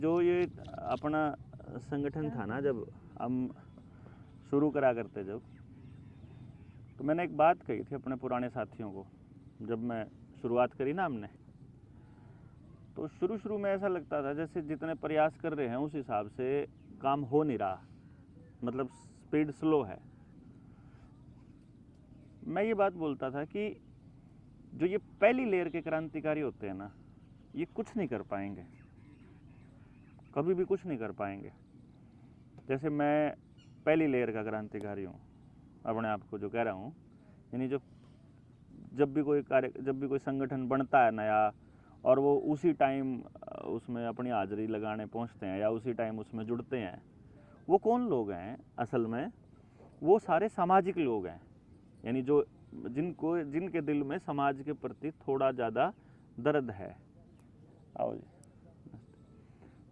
जो ये अपना संगठन था ना, जब हम शुरू करा करते जब, तो मैंने एक बात कही थी अपने पुराने साथियों को। जब मैं शुरुआत करी ना हमने, तो शुरू में ऐसा लगता था जैसे जितने प्रयास कर रहे हैं उस हिसाब से काम हो नहीं रहा, मतलब स्पीड स्लो है। मैं ये बात बोलता था कि जो ये पहली लेयर के क्रांतिकारी होते हैं ना, ये कुछ नहीं कर पाएंगे, कभी भी कुछ नहीं कर पाएंगे। जैसे मैं पहली लेयर का क्रांतिकारी हूँ, अपने आप को जो कह रहा हूँ, यानी जब भी कोई संगठन बनता है नया, और वो उसी टाइम उसमें अपनी हाजिरी लगाने पहुँचते हैं या उसी टाइम उसमें जुड़ते हैं, वो कौन लोग हैं असल में? वो सारे सामाजिक लोग हैं, यानी जिनके दिल में समाज के प्रति थोड़ा ज़्यादा दर्द है। आओ जी।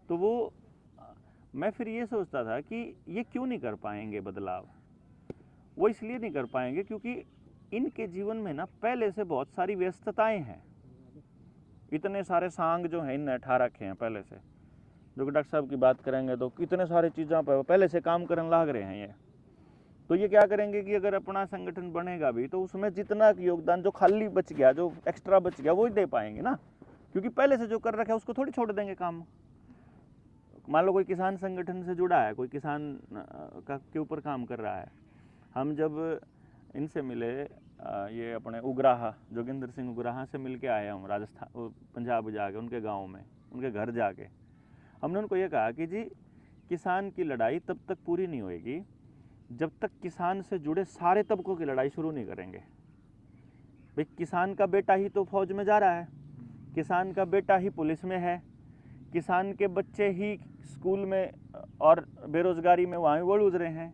तो वो मैं फिर ये सोचता था कि ये क्यों नहीं कर पाएंगे बदलाव। वो इसलिए नहीं कर पाएंगे क्योंकि इनके जीवन में ना पहले से बहुत सारी व्यस्तताएं हैं। इतने सारे सांग जो हैं इनने ठा रखे हैं पहले से। जो कि डॉक्टर साहब की बात करेंगे तो इतने सारे चीज़ों पर पहले से काम करने लग रहे हैं ये। तो ये क्या करेंगे कि अगर अपना संगठन बनेगा भी तो उसमें जितना योगदान जो खाली बच गया, जो एक्स्ट्रा बच गया, वो ही दे पाएंगे ना, क्योंकि पहले से जो कर रखा है उसको थोड़ी छोड़ देंगे काम। मान लो कोई किसान संगठन से जुड़ा है, कोई किसान के ऊपर काम कर रहा है। हम जब इनसे मिले, ये अपने उग्राहा, जोगिंदर सिंह उग्राहा से मिल के आए हम राजस्थान पंजाब जाके, उनके गांव में, उनके घर जाके हमने उनको ये कहा कि जी, किसान की लड़ाई तब तक पूरी नहीं होएगी जब तक किसान से जुड़े सारे तबकों की लड़ाई शुरू नहीं करेंगे। भाई, किसान का बेटा ही तो फौज में जा रहा है, किसान का बेटा ही पुलिस में है, किसान के बच्चे ही स्कूल में और बेरोजगारी में वहाँ वोल उजरे हैं।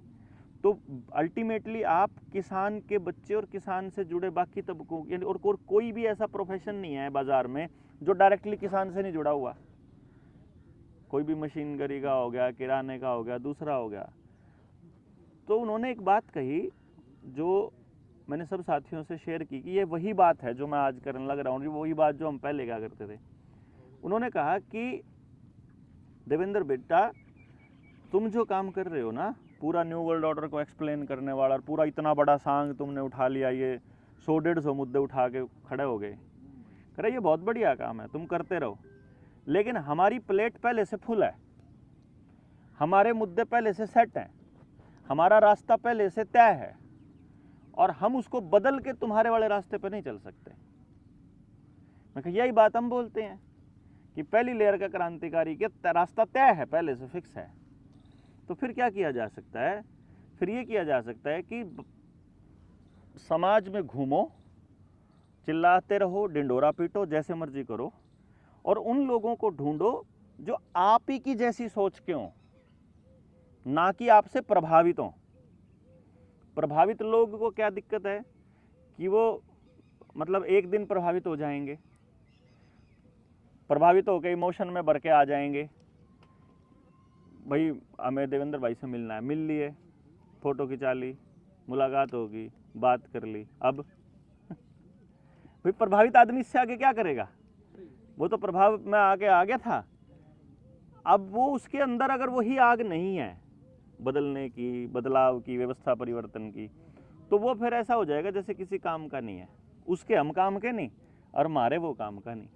तो अल्टीमेटली आप किसान के बच्चे और किसान से जुड़े बाकी तबकों, यानी और कोई भी ऐसा प्रोफेशन नहीं है बाजार में जो डायरेक्टली किसान से नहीं जुड़ा हुआ। कोई भी मशीनगरी का हो गया, किराने का हो गया, दूसरा हो गया। तो उन्होंने एक बात कही जो मैंने सब साथियों से शेयर की कि ये वही बात है जो मैं आज करने लग रहा हूँ, वही बात जो हम पहले क्या करते थे। उन्होंने कहा कि देवेंद्र बेटा, तुम जो काम कर रहे हो ना, पूरा न्यू वर्ल्ड ऑर्डर को एक्सप्लेन करने वाला, और पूरा इतना बड़ा सांग तुमने उठा लिया, ये 100-150 मुद्दे उठा के खड़े हो गए, कह रहे ये बहुत बढ़िया काम है, तुम करते रहो, लेकिन हमारी प्लेट पहले से फुल है, हमारे मुद्दे पहले से सेट हैं, हमारा रास्ता पहले से तय है, और हम उसको बदल के तुम्हारे वाले रास्ते पर नहीं चल सकते। मैं कहा यही बात हम बोलते हैं कि पहली लेयर का क्रांतिकारी के रास्ता तय है, पहले से फिक्स है। तो फिर क्या किया जा सकता है? फिर ये किया जा सकता है कि समाज में घूमो, चिल्लाते रहो, डिंडोरा पीटो, जैसे मर्जी करो, और उन लोगों को ढूंढो जो आप ही की जैसी सोच के हों, ना कि आपसे प्रभावित हों। प्रभावित लोग को क्या दिक्कत है कि वो मतलब एक दिन प्रभावित हो जाएंगे, प्रभावित होकर इमोशन में भर के आ जाएंगे, भाई हमें देवेंद्र भाई से मिलना है, मिल लिए, फ़ोटो खिंचा ली, मुलाकात होगी, बात कर ली। अब भाई प्रभावित आदमी इससे आगे क्या करेगा? वो तो प्रभाव में आगे आ गया था, अब वो उसके अंदर अगर वही आग नहीं है बदलने की, बदलाव की, व्यवस्था परिवर्तन की, तो वो फिर ऐसा हो जाएगा जैसे किसी काम का नहीं है। उसके हम काम के नहीं और हमारे वो काम का नहीं,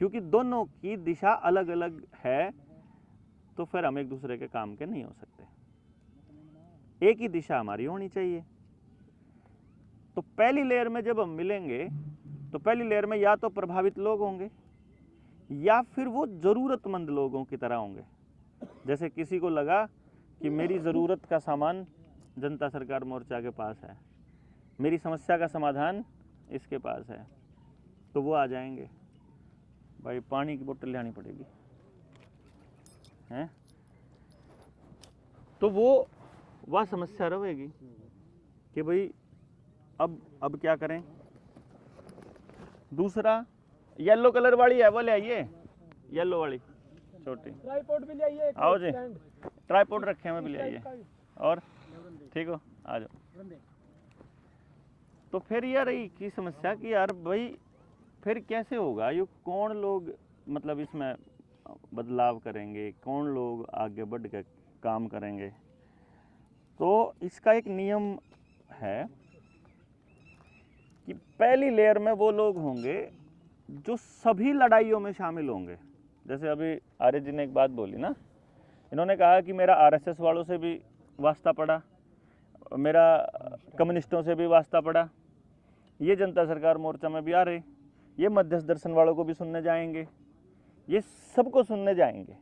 क्योंकि दोनों की दिशा अलग अलग है, तो फिर हम एक दूसरे के काम के नहीं हो सकते। एक ही दिशा हमारी होनी चाहिए। तो पहली लेयर में जब हम मिलेंगे तो पहली लेयर में या तो प्रभावित लोग होंगे या फिर वो ज़रूरतमंद लोगों की तरह होंगे। जैसे किसी को लगा कि मेरी ज़रूरत का सामान जनता सरकार मोर्चा के पास है, मेरी समस्या का समाधान इसके पास है, तो वो आ जाएंगे। भाई पानी की बोतल लानी पड़ेगी हैं, तो वो वह समस्या रहेगी कि भाई अब क्या करें। दूसरा येलो कलर वाली है, वो ले आइए, येलो वाली छोटी ट्राइपॉड भी ले आइए। आओ जी, ट्राइपॉड रखे हैं, मैं भी ले आइए। और ठीक हो, आ जाओ। तो फिर यार रही की समस्या कि यार भाई फिर कैसे होगा, ये कौन लोग मतलब इसमें बदलाव करेंगे, कौन लोग आगे बढ़ के काम करेंगे। तो इसका एक नियम है कि पहली लेयर में वो लोग होंगे जो सभी लड़ाइयों में शामिल होंगे। जैसे अभी आर्य जी ने एक बात बोली ना, इन्होंने कहा कि मेरा आरएसएस वालों से भी वास्ता पड़ा, मेरा कम्युनिस्टों से भी वास्ता पड़ा, ये जनता सरकार मोर्चा में भी आ रहे, ये मध्यस्थ दर्शन वालों को भी सुनने जाएंगे, ये सबको सुनने जाएंगे,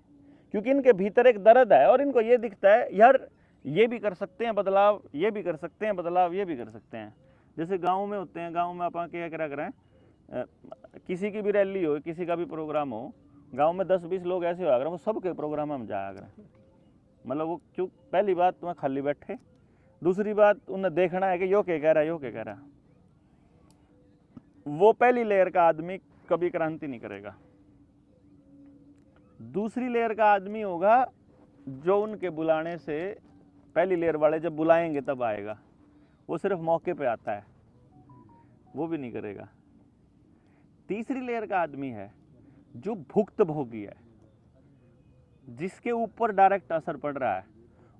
क्योंकि इनके भीतर एक दर्द है और इनको ये दिखता है यार ये भी कर सकते हैं बदलाव, ये भी कर सकते हैं बदलाव, ये भी कर सकते हैं। जैसे गाँव में होते हैं, गाँव में आप क्या करा करें, किसी की भी रैली हो, किसी का भी प्रोग्राम हो, गांव में 10-20 लोग ऐसे हो अगर वो सबके प्रोग्राम में जाया करें। मतलब वो क्यों, पहली बात तुम्हें खाली बैठे, दूसरी बात उन्हें देखना है कि यो क्या कह रहा है, यो क्या कह रहा है। वो पहली लेयर का आदमी कभी क्रांति नहीं करेगा। दूसरी लेयर का आदमी होगा जो उनके बुलाने से, पहली लेयर वाले जब बुलाएंगे तब आएगा, वो सिर्फ मौके पे आता है, वो भी नहीं करेगा। तीसरी लेयर का आदमी है जो भुक्तभोगी है, जिसके ऊपर डायरेक्ट असर पड़ रहा है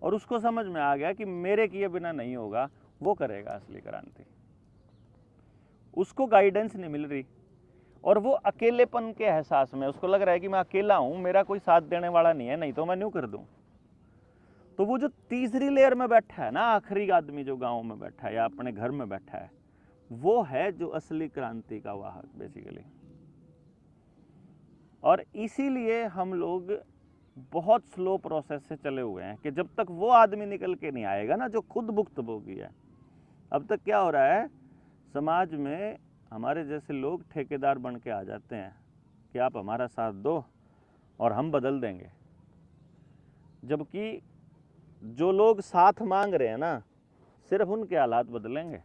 और उसको समझ में आ गया कि मेरे किए बिना नहीं होगा, वो करेगा असली क्रांति। उसको गाइडेंस नहीं मिल रही और वो अकेलेपन के एहसास में, उसको लग रहा है कि मैं अकेला हूं, मेरा कोई साथ देने वाला नहीं है, नहीं तो मैं न्यू कर दूं। तो वो जो तीसरी लेयर में बैठा है ना, आखिरी आदमी जो गांव में बैठा है या अपने घर में बैठा है, वो है जो असली क्रांति का वाहक बेसिकली। और इसीलिए हम लोग बहुत स्लो प्रोसेस से चले हुए हैं कि जब तक वो आदमी निकल के नहीं आएगा ना जो खुद भुक्तभोगी है। अब तक क्या हो रहा है, समाज में हमारे जैसे लोग ठेकेदार बन के आ जाते हैं कि आप हमारा साथ दो और हम बदल देंगे, जबकि जो लोग साथ मांग रहे हैं ना, सिर्फ उनके हालात बदलेंगे,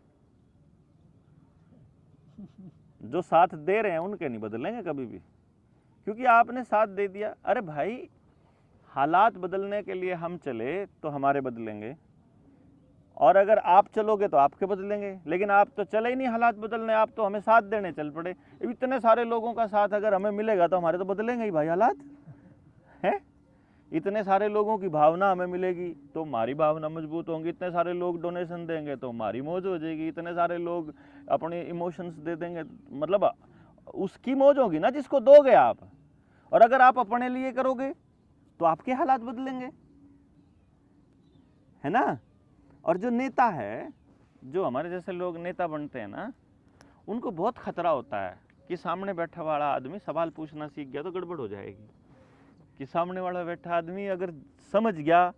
जो साथ दे रहे हैं उनके नहीं बदलेंगे कभी भी, क्योंकि आपने साथ दे दिया। अरे भाई, हालात बदलने के लिए हम चले तो हमारे बदलेंगे, और अगर आप चलोगे तो आपके बदलेंगे, लेकिन आप तो चले ही नहीं हालात बदलने, आप तो हमें साथ देने चल पड़े। इतने सारे लोगों का साथ अगर हमें मिलेगा तो हमारे तो बदलेंगे ही भाई हालात, हैं? इतने सारे लोगों की भावना हमें मिलेगी तो हमारी भावना मजबूत होंगी, इतने सारे लोग डोनेशन देंगे तो हमारी मौज हो जाएगी, इतने सारे लोग अपने इमोशंस दे देंगे, मतलब उसकी मौज होगी ना जिसको दोगे आप। और अगर आप अपने लिए करोगे तो आपके हालात बदलेंगे, है ना। और जो नेता है, जो हमारे जैसे लोग नेता बनते हैं ना, उनको बहुत खतरा होता है कि सामने बैठा वाला आदमी सवाल पूछना सीख गया तो गड़बड़ हो जाएगी, कि सामने वाला बैठा आदमी अगर समझ गया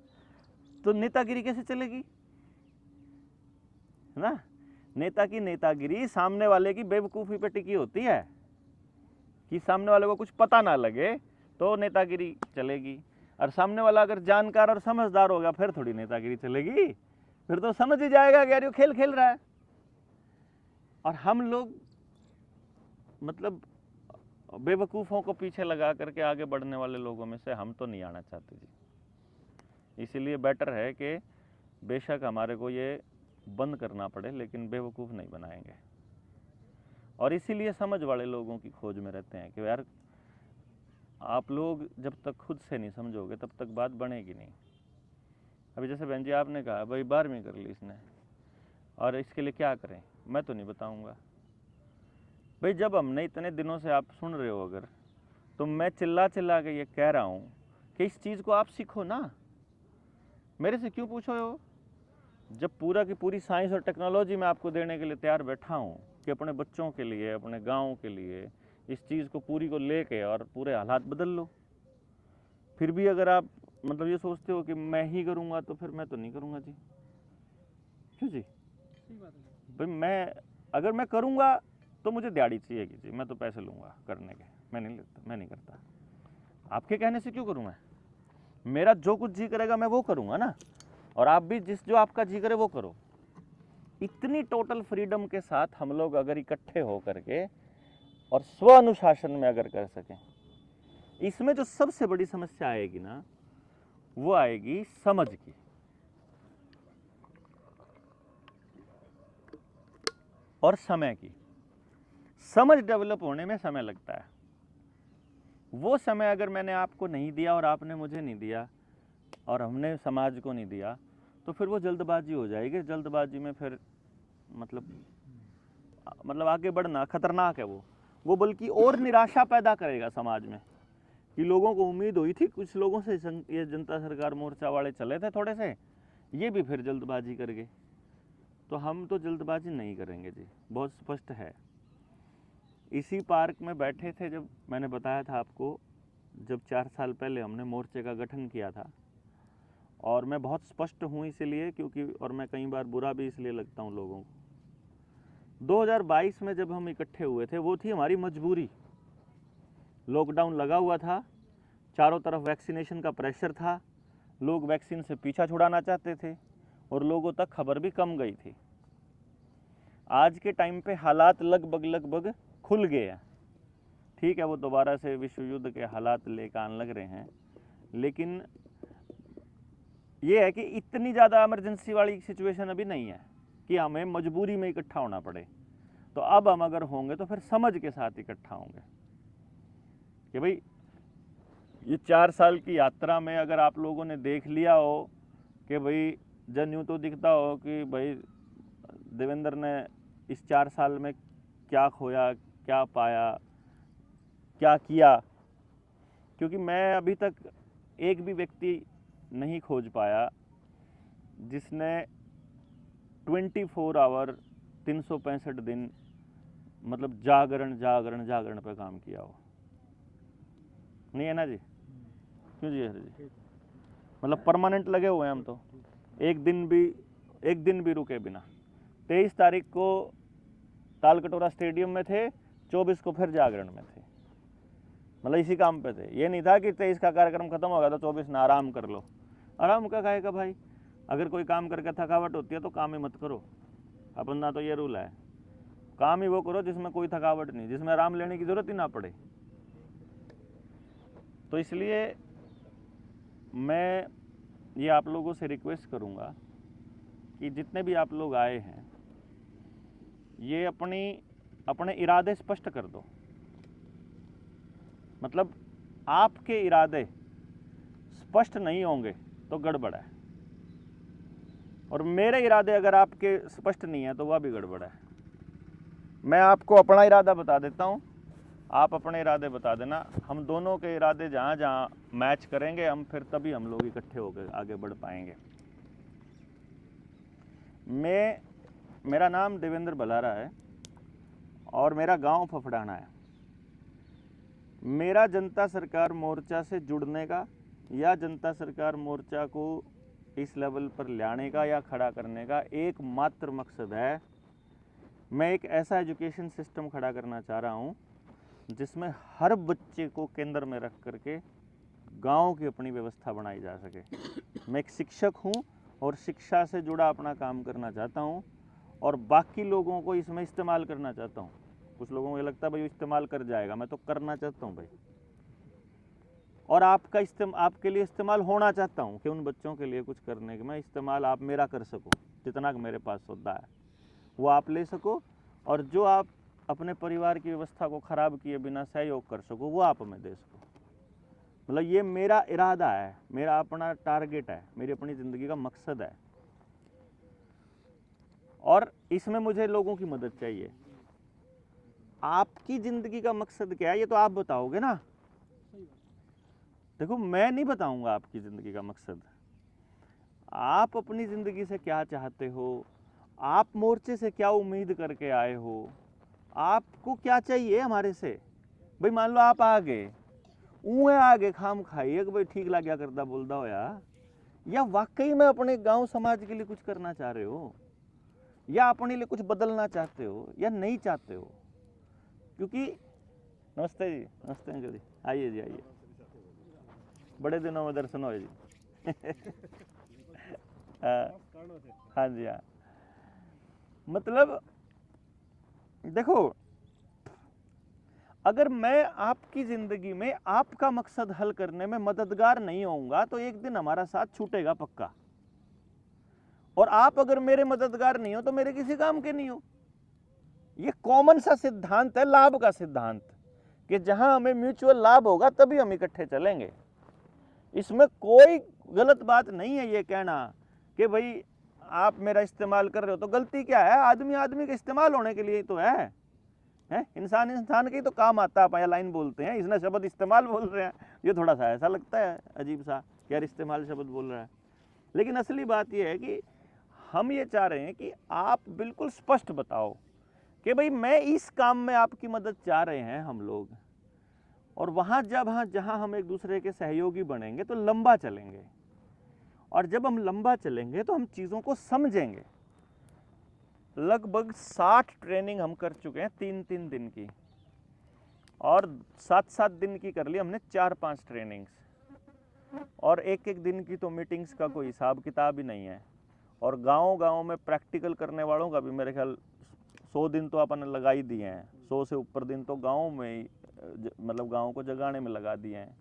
तो नेतागिरी कैसे चलेगी, है ना। नेता की नेतागिरी सामने वाले की बेवकूफ़ी पे टिकी होती है, कि सामने वाले को कुछ पता ना लगे तो नेतागिरी चलेगी। और सामने वाला अगर जानकार और समझदार होगा फिर थोड़ी नेतागिरी चलेगी, फिर तो समझ ही जाएगा कि यार ये खेल खेल रहा है। और हम लोग मतलब बेवकूफ़ों को पीछे लगा करके आगे बढ़ने वाले लोगों में से हम तो नहीं आना चाहते जी। इसीलिए बेटर है कि बेशक हमारे को ये बंद करना पड़े, लेकिन बेवकूफ़ नहीं बनाएंगे। और इसीलिए समझ वाले लोगों की खोज में रहते हैं कि यार आप लोग जब तक खुद से नहीं समझोगे तब तक बात बनेगी नहीं। अभी जैसे बहन जी आपने कहा भाई 12वीं कर ली इसने और इसके लिए क्या करें, मैं तो नहीं बताऊंगा। भाई जब हमने इतने दिनों से, आप सुन रहे हो अगर, तो मैं चिल्ला चिल्ला के ये कह रहा हूँ कि इस चीज़ को आप सीखो ना, मेरे से क्यों पूछो हो। जब पूरा की पूरी साइंस और टेक्नोलॉजी मैं आपको देने के लिए तैयार बैठा हूँ कि अपने बच्चों के लिए, अपने गाँव के लिए इस चीज़ को पूरी को लेके और पूरे हालात बदल लो, फिर भी अगर आप मतलब ये सोचते हो कि मैं ही करूँगा तो फिर मैं तो नहीं करूँगा जी। क्यों जी? भाई अगर मैं करूँगा तो मुझे दिहाड़ी चाहिए जी, मैं तो पैसे लूँगा करने के, मैं नहीं लेता, मैं नहीं करता। आपके कहने से क्यों करूँ मैं? मेरा जो कुछ जी करेगा मैं वो करूँगा ना, और आप भी जो आपका जी करे वो करो। इतनी टोटल फ्रीडम के साथ हम लोग अगर इकट्ठे हो करके और स्व अनुशासन में अगर कर सकें, इसमें जो सबसे बड़ी समस्या आएगी ना, वो आएगी समझ की। और समय की। समझ डेवलप होने में समय लगता है, वो समय अगर मैंने आपको नहीं दिया और आपने मुझे नहीं दिया और हमने समाज को नहीं दिया, तो फिर वो जल्दबाजी हो जाएगी। जल्दबाजी में फिर मतलब आगे बढ़ना खतरनाक है वो बल्कि और निराशा पैदा करेगा समाज में। कि लोगों को उम्मीद हुई थी, कुछ लोगों से ये जनता सरकार मोर्चा वाले चले थे थोड़े से, ये भी फिर जल्दबाजी कर गए। तो हम तो जल्दबाजी नहीं करेंगे जी, बहुत स्पष्ट है। इसी पार्क में बैठे थे जब मैंने बताया था आपको, जब 4 साल पहले हमने मोर्चे का गठन किया था। और मैं बहुत स्पष्ट हूँ इसीलिए क्योंकि, और मैं कई बार बुरा भी इसलिए लगता हूँ लोगों को। 2022 में जब हम इकट्ठे हुए थे, वो थी हमारी मजबूरी। लॉकडाउन लगा हुआ था, चारों तरफ वैक्सीनेशन का प्रेशर था, लोग वैक्सीन से पीछा छुड़ाना चाहते थे और लोगों तक खबर भी कम गई थी। आज के टाइम पे हालात लगभग खुल गए हैं। ठीक है, वो दोबारा से विश्व युद्ध के हालात लेकर आने लग रहे हैं, लेकिन ये है कि इतनी ज़्यादा इमरजेंसी वाली सिचुएशन अभी नहीं है कि हमें मजबूरी में इकट्ठा होना पड़े। तो अब हम अगर होंगे तो फिर समझ के साथ इकट्ठा होंगे कि भाई ये 4 साल की यात्रा में अगर आप लोगों ने देख लिया हो कि भाई जन यूँ तो दिखता हो कि भाई देवेंद्र ने इस 4 साल में क्या खोया, क्या पाया, क्या किया। क्योंकि मैं अभी तक एक भी व्यक्ति नहीं खोज पाया जिसने 24 आवर 365 दिन मतलब जागरण पे काम किया हो। नहीं है ना जी? क्यों जी हर जी? मतलब परमानेंट लगे हुए हैं हम तो, एक दिन भी रुके बिना। 23 तारीख को तालकटोरा स्टेडियम में थे, 24 को फिर जागरण में थे, मतलब इसी काम पे थे। ये नहीं था कि 23 का कार्यक्रम खत्म हो गया तो 24 ना आराम कर लो। आराम का काहे का भाई? अगर कोई काम करके थकावट होती है तो काम ही मत करो। अपन ना तो ये रूल है, काम ही वो करो जिसमें कोई थकावट नहीं, जिसमें आराम लेने की जरूरत ही ना पड़े। तो इसलिए मैं ये आप लोगों से रिक्वेस्ट करूँगा कि जितने भी आप लोग आए हैं, ये अपने इरादे स्पष्ट कर दो। मतलब आपके इरादे स्पष्ट नहीं होंगे तो गड़बड़ है, और मेरे इरादे अगर आपके स्पष्ट नहीं है तो वह भी गड़बड़ है। मैं आपको अपना इरादा बता देता हूँ, आप अपने इरादे बता देना। हम दोनों के इरादे जहाँ जहाँ मैच करेंगे हम फिर तभी हम लोग इकट्ठे होकर आगे बढ़ पाएंगे। मेरा नाम देवेंद्र बलारा है और मेरा गांव फफड़ाना है। मेरा जनता सरकार मोर्चा से जुड़ने का या जनता सरकार मोर्चा को इस लेवल पर लाने का या खड़ा करने का एकमात्र मकसद है, मैं एक ऐसा एजुकेशन सिस्टम खड़ा करना चाह रहा हूँ जिसमें हर बच्चे को केंद्र में रख करके गांव की अपनी व्यवस्था बनाई जा सके। मैं एक शिक्षक हूँ और शिक्षा से जुड़ा अपना काम करना चाहता हूँ और बाकी लोगों को इसमें इस्तेमाल करना चाहता हूँ। कुछ लोगों को ये लगता है भाई इस्तेमाल कर जाएगा, मैं तो करना चाहता हूँ भाई, और आपके लिए इस्तेमाल होना चाहता हूँ कि उन बच्चों के लिए कुछ करने के मैं इस्तेमाल आप मेरा कर सको, जितना मेरे पास सौदा है वो आप ले सको, और जो आप अपने परिवार की व्यवस्था को ख़राब किए बिना सहयोग कर सको वो आप हमें दे सको। मतलब ये मेरा इरादा है, मेरा अपना टारगेट है, मेरी अपनी ज़िंदगी का मकसद है, और इसमें मुझे लोगों की मदद चाहिए। आपकी ज़िंदगी का मकसद क्या है ये तो आप बताओगे ना। देखो मैं नहीं बताऊंगा आपकी ज़िंदगी का मकसद। आप अपनी ज़िंदगी से क्या चाहते हो, आप मोर्चे से क्या उम्मीद करके आए हो, आपको क्या चाहिए हमारे से। भाई मान लो आप आ गए आगे खाम खाइए कि भाई ठीक लग गया करता बोलता हो या वाकई में अपने गांव समाज के लिए कुछ करना चाह रहे हो, या अपने लिए कुछ बदलना चाहते हो या नहीं चाहते हो। क्योंकि नमस्ते जी, नमस्ते अंकल जी, आइए जी आइए, बड़े दिनों में दर्शन हो जी। हाँ जी हाँ, मतलब देखो अगर मैं आपकी ज़िंदगी में आपका मकसद हल करने में मददगार नहीं होऊंगा तो एक दिन हमारा साथ छूटेगा पक्का, और आप अगर मेरे मददगार नहीं हो तो मेरे किसी काम के नहीं हो। ये कॉमन सा सिद्धांत है, लाभ का सिद्धांत, कि जहां हमें म्यूचुअल लाभ होगा तभी हम इकट्ठे चलेंगे। इसमें कोई गलत बात नहीं है ये कहना कि भाई आप मेरा इस्तेमाल कर रहे हो, तो गलती क्या है? आदमी आदमी के इस्तेमाल होने के लिए ही तो है इंसान इंसान के ही तो काम आता है। आप यहाँ लाइन बोलते हैं, इसने शब्द इस्तेमाल बोल रहे हैं, ये थोड़ा सा ऐसा लगता है अजीब सा कि यार इस्तेमाल शब्द बोल रहा है। लेकिन असली बात ये है कि हम ये चाह रहे हैं कि आप बिल्कुल स्पष्ट बताओ कि भाई मैं इस काम में आपकी मदद चाह रहे हैं हम लोग, और वहाँ जहाँ हम एक दूसरे के सहयोगी बनेंगे तो लंबा चलेंगे, और जब हम लंबा चलेंगे तो हम चीज़ों को समझेंगे। लगभग 60 ट्रेनिंग हम कर चुके हैं 3-3 दिन की, और 7-7 दिन की कर ली हमने 4-5 ट्रेनिंग्स, और एक दिन की तो मीटिंग्स का कोई हिसाब किताब ही नहीं है। और गांव में प्रैक्टिकल करने वालों का भी मेरे ख्याल 100 दिन तो अपन ने लगा ही दिए हैं, 100 से ऊपर दिन तो गाँव में ही मतलब गाँव को जगाने में लगा दिए हैं।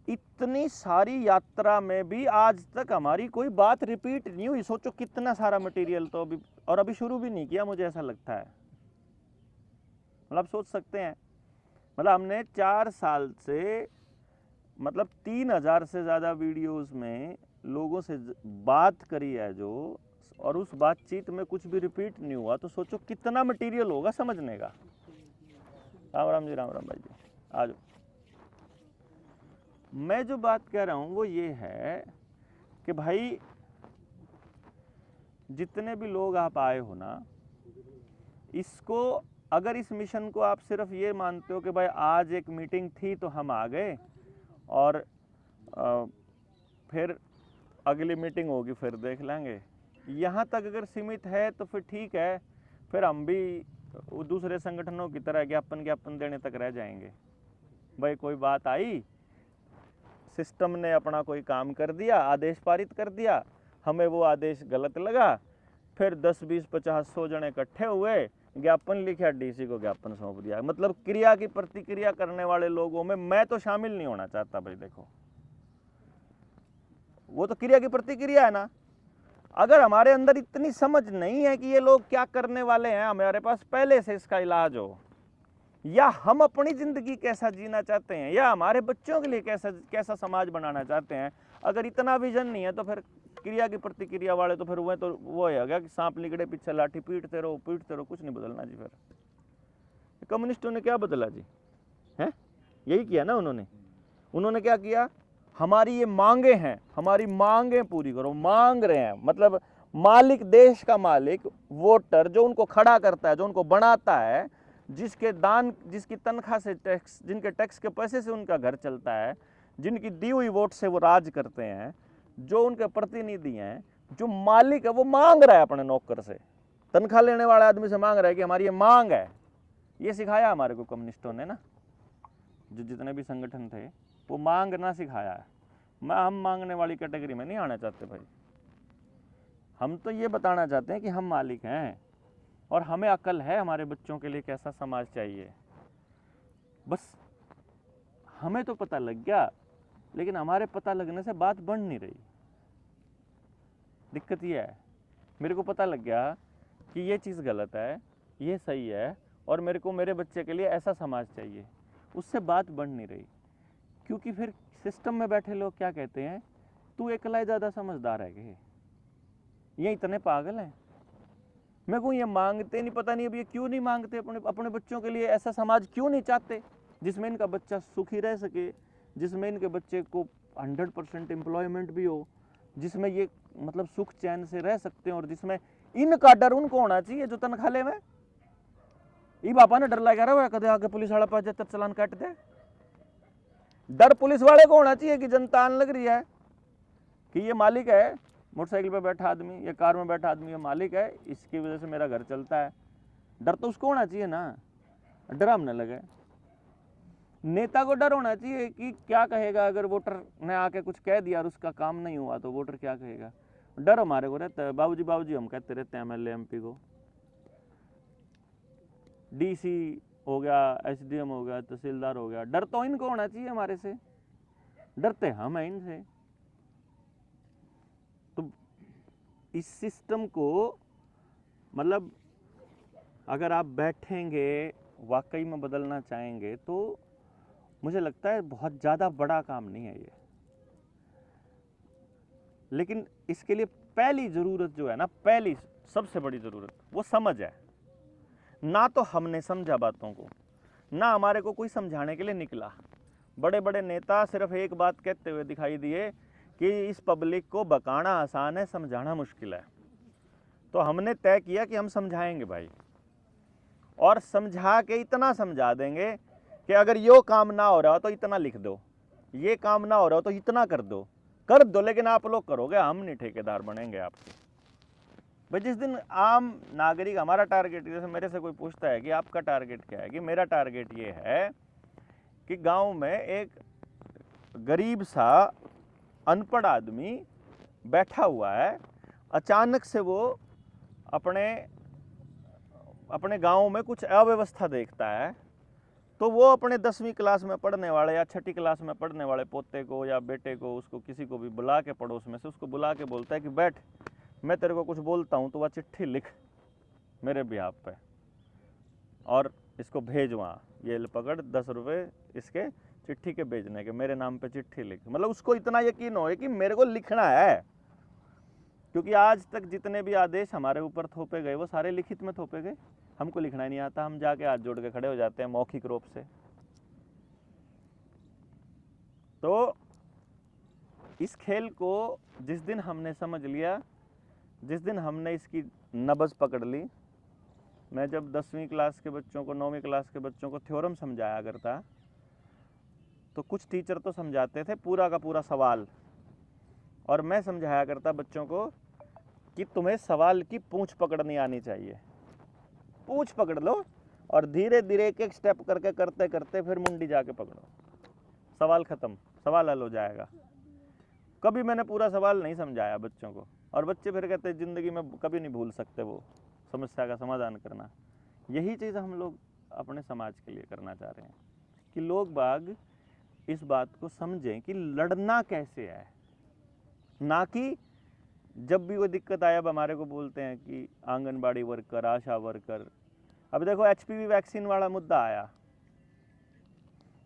इतनी सारी यात्रा में भी आज तक हमारी कोई बात रिपीट नहीं हुई। सोचो कितना सारा मटेरियल तो अभी शुरू भी नहीं किया, मुझे ऐसा लगता है। मतलब सोच सकते हैं, मतलब हमने 4 साल से मतलब 3000 से ज़्यादा वीडियोस में लोगों से बात करी है जो, और उस बातचीत में कुछ भी रिपीट नहीं हुआ, तो सोचो कितना मटेरियल होगा समझने का। राम राम जी, राम राम भाई जी, आ जाओ। मैं जो बात कह रहा हूँ वो ये है कि भाई जितने भी लोग आप आए हो ना, इसको अगर इस मिशन को आप सिर्फ ये मानते हो कि भाई आज एक मीटिंग थी तो हम आ गए और फिर अगली मीटिंग होगी फिर देख लेंगे, यहाँ तक अगर सीमित है तो फिर ठीक है, फिर हम भी दूसरे संगठनों की तरह ज्ञापन देने तक रह जाएंगे। भाई कोई बात आई, सिस्टम ने अपना कोई काम कर दिया, आदेश पारित कर दिया, हमें वो आदेश गलत लगा, फिर 10, 20, 50, 100 जने इकट्ठे हुए, ज्ञापन लिखा, डीसी को ज्ञापन सौंप दिया। मतलब क्रिया की प्रतिक्रिया करने वाले लोगों में मैं तो शामिल नहीं होना चाहता। भाई देखो, वो तो क्रिया की प्रतिक्रिया है ना। अगर हमारे अंदर इतनी समझ नहीं है कि ये लोग क्या करने वाले हैं, हमारे पास पहले से इसका इलाज हो, या हम अपनी जिंदगी कैसा जीना चाहते हैं, या हमारे बच्चों के लिए कैसा समाज बनाना चाहते हैं, अगर इतना विजन नहीं है तो फिर क्रिया की प्रतिक्रिया वाले तो फिर वो है कि सांप निकले पीछे लाठी, पीटते रहो, कुछ नहीं बदलना जी। फिर कम्युनिस्टों ने क्या बदला जी? हैं, यही किया ना उन्होंने क्या किया? हमारी ये मांगे हैं, हमारी मांगे पूरी करो। मांग रहे हैं मतलब मालिक, देश का मालिक, वोटर जो उनको खड़ा करता है, जो उनको बनाता है, जिसकी तनख्वाह से टैक्स, जिनके टैक्स के पैसे से उनका घर चलता है, जिनकी दी हुई वोट से वो राज करते हैं, जो उनके प्रतिनिधि हैं, जो मालिक है, वो मांग रहा है अपने नौकर से, तनख्वाह लेने वाले आदमी से मांग रहा है कि हमारी ये मांग है। ये सिखाया हमारे को कम्युनिस्टों ने ना, जो जितने भी संगठन थे, वो मांगना सिखाया है। हम मांगने वाली कैटेगरी में नहीं आना चाहते भाई। हम तो ये बताना चाहते हैं कि हम मालिक हैं और हमें अकल है हमारे बच्चों के लिए कैसा समाज चाहिए। बस हमें तो पता लग गया, लेकिन हमारे पता लगने से बात बढ़ नहीं रही। दिक्कत ये है, मेरे को पता लग गया कि ये चीज़ गलत है, ये सही है, और मेरे को मेरे बच्चे के लिए ऐसा समाज चाहिए, उससे बात बढ़ नहीं रही। क्योंकि फिर सिस्टम में बैठे लोग क्या कहते हैं, तू अकेला ही ज़्यादा समझदार है कि ये इतने पागल हैं। मेरे को ये मांगते नहीं, पता नहीं अब ये क्यों नहीं मांगते, अपने बच्चों के लिए ऐसा समाज क्यों नहीं चाहते जिसमें इनका बच्चा सुखी रह सके, जिसमें इनके बच्चे को 100% एम्प्लॉयमेंट भी हो, जिसमें ये मतलब सुख चैन से रह सकते हैं, और जिसमें इनका डर उनको होना चाहिए जो तनख्वाह ले में। ये बापा ने डर लगा रहा है कदे आगे पुलिस वाला 75 चालान काट दे। डर पुलिस वाले को होना चाहिए कि जनता आने लग रही है कि ये मालिक है, मोटरसाइकिल पे बैठा आदमी, ये कार में बैठा आदमी, ये मालिक है, इसकी वजह से मेरा घर चलता है। डर तो उसको होना चाहिए ना, डर हमने लगे। नेता को डर होना चाहिए कि क्या कहेगा अगर वोटर ने आके कुछ कह दिया और उसका काम नहीं हुआ तो वोटर क्या कहेगा। डर हमारे को रहता है। बाबूजी हम कहते रहते हैं MLA MP को, DC हो गया, SDM हो गया, तहसीलदार हो गया। डर तो इनको होना चाहिए हमारे से, डरते हम हैं इनसे। तो इस सिस्टम को मतलब अगर आप बैठेंगे वाकई में बदलना चाहेंगे तो मुझे लगता है बहुत ज़्यादा बड़ा काम नहीं है ये, लेकिन इसके लिए पहली ज़रूरत जो है ना, पहली सबसे बड़ी ज़रूरत वो समझ है। ना तो हमने समझा बातों को, ना हमारे को कोई समझाने के लिए निकला। बड़े बड़े नेता सिर्फ एक बात कहते हुए दिखाई दिए कि इस पब्लिक को बकाना आसान है, समझाना मुश्किल है। तो हमने तय किया कि हम समझाएंगे भाई, और समझा के इतना समझा देंगे कि अगर यो काम ना हो रहा हो तो इतना लिख दो, ये काम ना हो रहा हो तो इतना कर दो लेकिन आप लोग करोगे, हम नहीं ठेकेदार बनेंगे आपके। भाई जिस दिन आम नागरिक, हमारा टारगेट, जैसे मेरे से कोई पूछता है कि आपका टारगेट क्या है, कि मेरा टारगेट ये है कि गांव में एक गरीब सा अनपढ़ आदमी बैठा हुआ है, अचानक से वो अपने गांव में कुछ अव्यवस्था देखता है, तो वो अपने 10वीं क्लास में पढ़ने वाले या 6ठी क्लास में पढ़ने वाले पोते को या बेटे को, उसको किसी को भी बुला के, पड़ोस में से उसको बुला के बोलता है कि बैठ, मैं तेरे को कुछ बोलता हूँ, तो वह चिट्ठी लिख मेरे बिहाफ पे और इसको भेज वहाँ, ये पकड़ 10 रुपये इसके चिट्ठी के भेजने के, मेरे नाम पे चिट्ठी लिख। मतलब उसको इतना यकीन हो कि मेरे को लिखना है, क्योंकि आज तक जितने भी आदेश हमारे ऊपर थोपे गए वो सारे लिखित में थोपे गए, हमको लिखना ही नहीं आता, हम जाके हाथ जोड़ के खड़े हो जाते हैं मौखिक रूप से। तो इस खेल को जिस दिन हमने समझ लिया, जिस दिन हमने इसकी नब्ज़ पकड़ ली, मैं जब 10वीं क्लास के बच्चों को, 9वीं क्लास के बच्चों को थ्योरम समझाया करता, तो कुछ टीचर तो समझाते थे पूरा का पूरा सवाल, और मैं समझाया करता बच्चों को कि तुम्हें सवाल की पूंछ पकड़नी आनी चाहिए। पूंछ पकड़ लो और धीरे धीरे एक एक स्टेप करके करते करते फिर मुंडी जाके पकड़ो, सवाल ख़त्म, सवाल हल हो जाएगा। कभी मैंने पूरा सवाल नहीं समझाया बच्चों को, और बच्चे फिर कहते हैं ज़िंदगी में कभी नहीं भूल सकते वो समस्या का समाधान करना। यही चीज़ हम लोग अपने समाज के लिए करना चाह रहे हैं कि लोग बाग इस बात को समझें कि लड़ना कैसे है, ना कि जब भी कोई दिक्कत आए। अब हमारे को बोलते हैं कि आंगनबाड़ी वर्कर, आशा वर्कर, अब देखो HPV वैक्सीन वाला मुद्दा आया,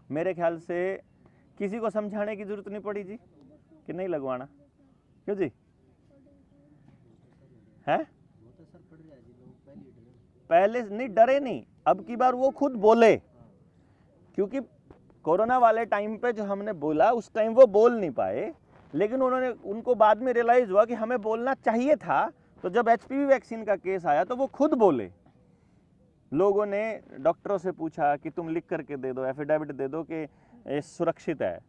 मेरे ख्याल से किसी को समझाने की जरूरत नहीं पड़ी जी कि नहीं लगवाना, क्यों जी है? पहले नहीं डरे, नहीं, अब की बार वो खुद बोले, क्योंकि कोरोना वाले टाइम पे जो हमने बोला उस टाइम वो बोल नहीं पाए, लेकिन उनको बाद में रियलाइज हुआ कि हमें बोलना चाहिए था। तो जब HPV वैक्सीन का केस आया तो वो खुद बोले। लोगों ने डॉक्टरों से पूछा कि तुम लिख करके दे दो, एफिडेविट दे दो कि ये सुरक्षित है।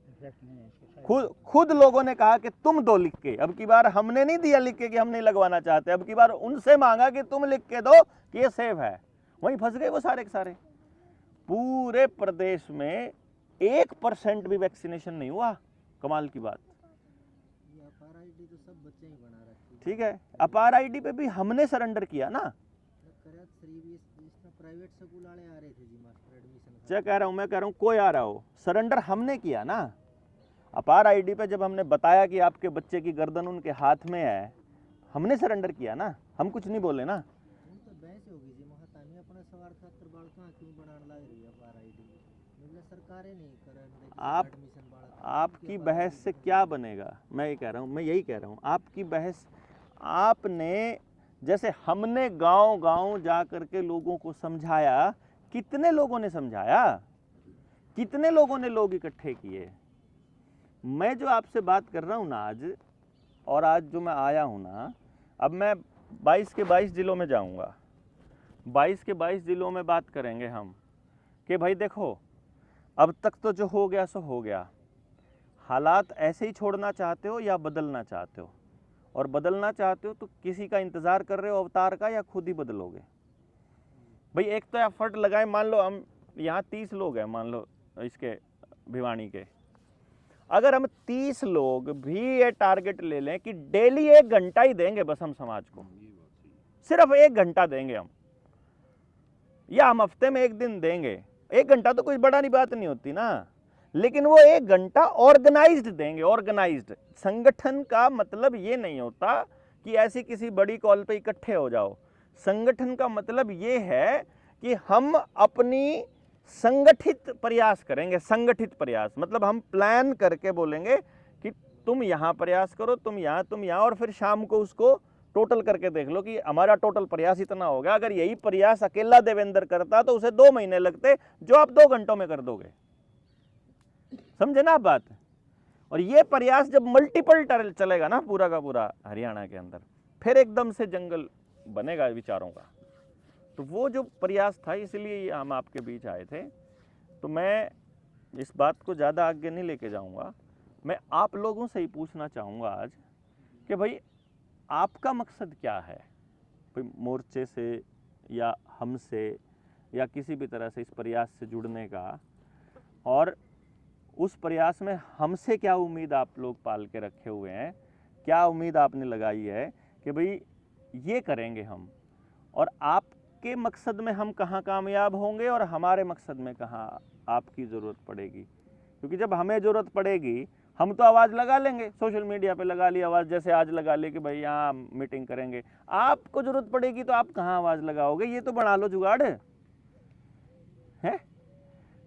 खुद लोगों ने कहा कि तुम दो लिख के। अब की बार हमने नहीं दिया लिख के कि हम नहीं लगवाना चाहते, अब की बार उनसे मांगा कि तुम लिख के दो कि ये सेफ है। वहीं फंस गए वो सारे के सारे। पूरे प्रदेश में 1% भी वैक्सीनेशन नहीं हुआ। कमाल की बात। तो सब बच्चे ही बना रखे, ठीक है, अपार आईडी पे भी हमने सरेंडर किया ना। प्राइवेट स्कूल वाले आ रहे थे जी मास्टर एडमिशन, क्या कह रहा हूँ, मैं कह रहा हूँ कोई आ रहा हो, सरेंडर हमने किया ना। अपार आईडी पे जब हमने बताया कि आपके बच्चे की गर्दन उनके हाथ में है, हमने सरेंडर किया ना, हम कुछ नहीं बोले ना। तो बहस होगी जी महातानी अपने सवार खातर बालका क्यों बनाने लग रही है अपार आईडी, मतलब सरकारें नहीं कर एडमिशन बालका। आपकी बहस से क्या बनेगा, मैं ये कह रहा हूँ, मैं यही कह रहा हूँ, आपकी बहस, आपने जैसे हमने गांव-गांव जा करके लोगों को समझाया, कितने लोगों ने समझाया, कितने लोगों ने लोग इकट्ठे किए। मैं जो आपसे बात कर रहा हूँ ना आज, और आज जो मैं आया हूँ ना, अब मैं 22 के 22 जिलों में जाऊँगा, 22 के 22 जिलों में बात करेंगे हम कि भाई देखो, अब तक तो जो हो गया सो हो गया, हालात ऐसे ही छोड़ना चाहते हो या बदलना चाहते हो, और बदलना चाहते हो तो किसी का इंतज़ार कर रहे हो अवतार का, या खुद ही बदलोगे। भाई एक तो एफर्ट लगाए, मान लो हम यहाँ 30 लोग हैं, मान लो इसके भिवानी के, अगर हम 30 लोग भी ये टारगेट ले लें कि डेली 1 घंटा ही देंगे बस हम समाज को, सिर्फ 1 घंटा देंगे हम, या हम हफ्ते में 1 दिन देंगे, 1 घंटा तो कोई बड़ा नहीं बात नहीं होती ना, लेकिन वो 1 घंटा ऑर्गेनाइज्ड देंगे। ऑर्गेनाइज्ड संगठन का मतलब ये नहीं होता कि ऐसी किसी बड़ी कॉल पे इकट्ठे हो जाओ। संगठन का मतलब ये है कि हम अपनी संगठित प्रयास करेंगे। संगठित प्रयास मतलब हम प्लान करके बोलेंगे कि तुम यहाँ प्रयास करो, तुम यहाँ, और फिर शाम को उसको टोटल करके देख लो कि हमारा टोटल प्रयास इतना हो गया। अगर यही प्रयास अकेला देवेंद्र करता तो उसे 2 महीने लगते, जो आप 2 घंटों में कर दोगे। समझे ना आप बात? और ये प्रयास जब मल्टीपल चलेगा ना पूरा का पूरा हरियाणा के अंदर, फिर एकदम से जंगल बनेगा विचारों का। तो वो जो प्रयास था, इसलिए हम आपके बीच आए थे। तो मैं इस बात को ज़्यादा आगे नहीं लेके जाऊंगा। मैं आप लोगों से ही पूछना चाहूँगा आज कि भाई आपका मकसद क्या है, भाई मोर्चे से या हमसे या किसी भी तरह से इस प्रयास से जुड़ने का, और उस प्रयास में हमसे क्या उम्मीद आप लोग पाल के रखे हुए हैं, क्या उम्मीद आपने लगाई है कि भाई ये करेंगे हम, और आपके मकसद में हम कहाँ कामयाब होंगे और हमारे मकसद में कहाँ आपकी ज़रूरत पड़ेगी। क्योंकि जब हमें ज़रूरत पड़ेगी हम तो आवाज़ लगा लेंगे, सोशल मीडिया पे लगा ली आवाज़, जैसे आज लगा ली कि भाई यहाँ मीटिंग करेंगे। आपको ज़रूरत पड़ेगी तो आप कहाँ आवाज़ लगाओगे? ये तो बना लो जुगाड़ है।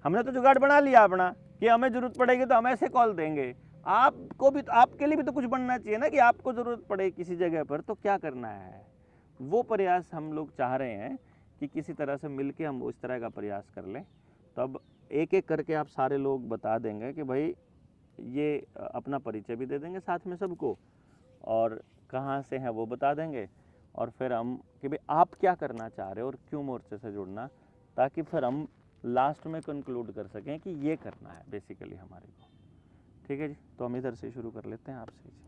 हमने तो जुगाड़ बना लिया अपना कि हमें ज़रूरत पड़ेगी तो हम ऐसे कॉल देंगे। आपको भी, आपके लिए भी तो कुछ बनना चाहिए ना कि आपको ज़रूरत पड़े किसी जगह पर तो क्या करना है। वो प्रयास हम लोग चाह रहे हैं कि किसी तरह से मिलके हम उस तरह का प्रयास कर लें। तब एक एक करके आप सारे लोग बता देंगे कि भाई ये अपना परिचय भी दे देंगे साथ में सबको, और कहाँ से हैं वो बता देंगे, और फिर हम कि भाई आप क्या करना चाह रहे हो और क्यों मोर्चे से जुड़ना, ताकि फिर हम लास्ट में कंक्लूड कर सकें कि ये करना है बेसिकली हमारे को। ठीक है जी, तो हम इधर से शुरू कर लेते हैं आपसे जी।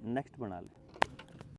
नेक्स्ट बना लें।